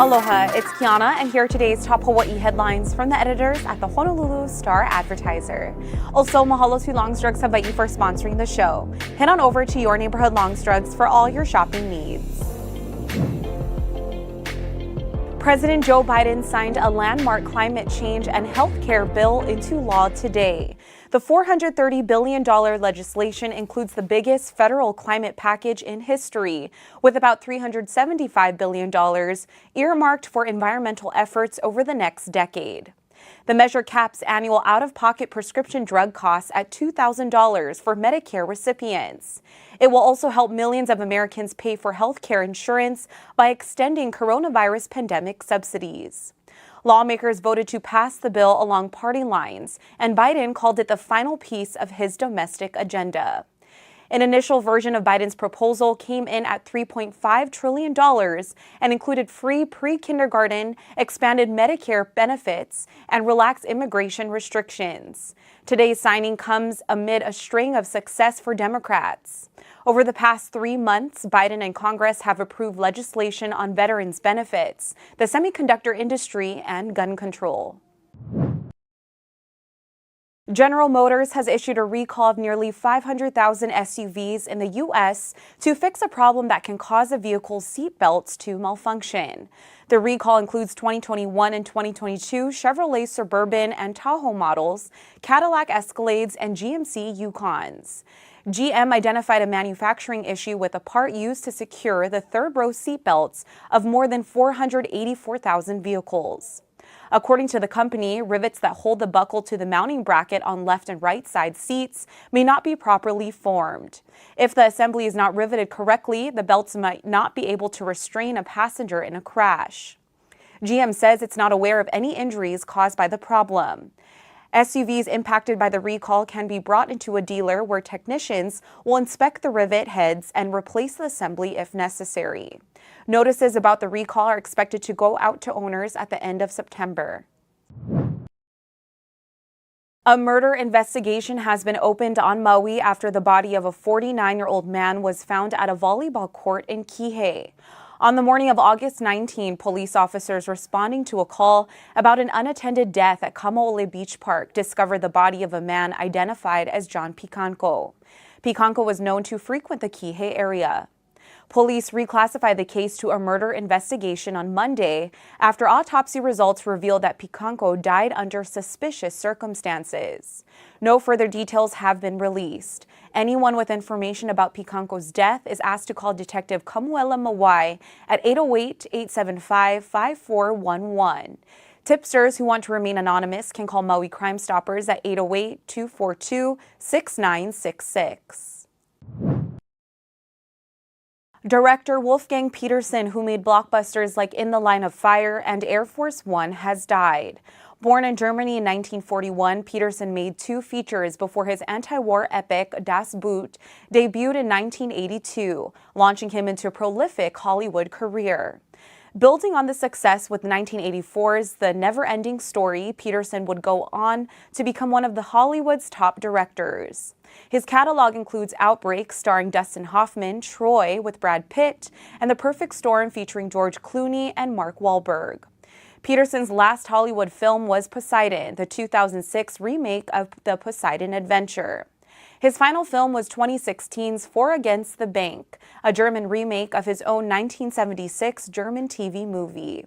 Aloha, it's Kiana, and here are today's top Hawaii headlines from the editors at the Honolulu Star-Advertiser. Also, mahalo to Long's Drugs Hawaii for sponsoring the show. Head on over to your neighborhood Long's Drugs for all your shopping needs. President Joe Biden signed a landmark climate change and healthcare bill into law today. The $430 billion legislation includes the biggest federal climate package in history, with about $375 billion earmarked for environmental efforts over the next decade. The measure caps annual out-of-pocket prescription drug costs at $2,000 for Medicare recipients. It will also help millions of Americans pay for health care insurance by extending coronavirus pandemic subsidies. Lawmakers voted to pass the bill along party lines, and Biden called it the final piece of his domestic agenda. An initial version of Biden's proposal came in at $3.5 trillion and included free pre-kindergarten, expanded Medicare benefits, and relaxed immigration restrictions. Today's signing comes amid a string of success for Democrats. Over the past 3 months, Biden and Congress have approved legislation on veterans' benefits, the semiconductor industry, and gun control. General Motors has issued a recall of nearly 500,000 SUVs in the U.S. to fix a problem that can cause a vehicle's seatbelts to malfunction. The recall includes 2021 and 2022 Chevrolet Suburban and Tahoe models, Cadillac Escalades, and GMC Yukons. GM identified a manufacturing issue with a part used to secure the third-row seatbelts of more than 484,000 vehicles. According to the company, rivets that hold the buckle to the mounting bracket on left and right side seats may not be properly formed. If the assembly is not riveted correctly, the belts might not be able to restrain a passenger in a crash. GM says it's not aware of any injuries caused by the problem. SUVs impacted by the recall can be brought into a dealer where technicians will inspect the rivet heads and replace the assembly if necessary. Notices about the recall are expected to go out to owners at the end of September. A murder investigation has been opened on Maui after the body of a 49-year-old man was found at a volleyball court in Kihei. On the morning of August 19, police officers responding to a call about an unattended death at Kamaole Beach Park discovered the body of a man identified as John Picanco. Picanco was known to frequent the Kihei area. Police reclassified the case to a murder investigation on Monday after autopsy results revealed that Picanco died under suspicious circumstances. No further details have been released. Anyone with information about Picanco's death is asked to call Detective Kamuela Mawai at 808-875-5411. Tipsters who want to remain anonymous can call Maui Crime Stoppers at 808-242-6966. Director Wolfgang Peterson, who made blockbusters like In the Line of Fire and Air Force One, has died. Born in Germany in 1941, Peterson made 2 features before his anti-war epic Das Boot debuted in 1982, launching him into a prolific Hollywood career. Building on the success with 1984's The Never-Ending Story, Peterson would go on to become one of the Hollywood's top directors. His catalog includes Outbreak, starring Dustin Hoffman, Troy with Brad Pitt, and The Perfect Storm featuring George Clooney and Mark Wahlberg. Peterson's last Hollywood film was Poseidon, the 2006 remake of The Poseidon Adventure. His final film was 2016's Four Against the Bank, a German remake of his own 1976 German TV movie.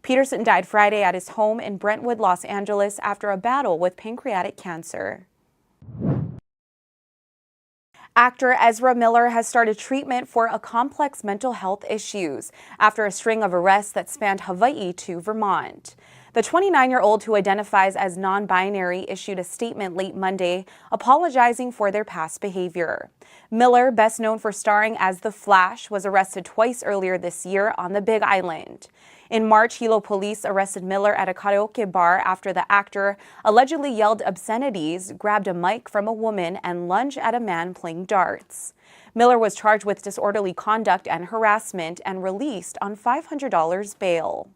Peterson died Friday at his home in Brentwood, Los Angeles after a battle with pancreatic cancer. Actor Ezra Miller has started treatment for a complex mental health issues after a string of arrests that spanned Hawaii to Vermont. The 29-year-old, who identifies as non-binary, issued a statement late Monday apologizing for their past behavior. Miller, best known for starring as The Flash, was arrested twice earlier this year on the Big Island. In March, Hilo police arrested Miller at a karaoke bar after the actor allegedly yelled obscenities, grabbed a mic from a woman, and lunged at a man playing darts. Miller was charged with disorderly conduct and harassment and released on $500 bail.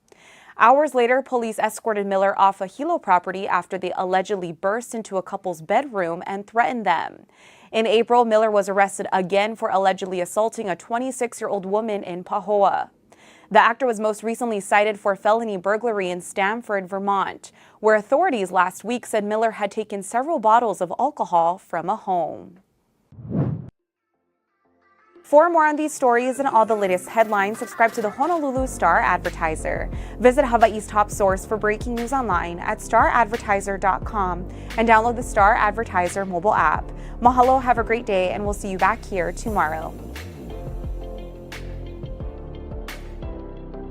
Hours later, police escorted Miller off a Hilo property after they allegedly burst into a couple's bedroom and threatened them. In April, Miller was arrested again for allegedly assaulting a 26-year-old woman in Pahoa. The actor was most recently cited for felony burglary in Stamford, Vermont, where authorities last week said Miller had taken several bottles of alcohol from a home. For more on these stories and all the latest headlines, subscribe to the Honolulu Star-Advertiser. Visit Hawaii's top source for breaking news online at staradvertiser.com and download the Star-Advertiser mobile app. Mahalo, have a great day, and we'll see you back here tomorrow.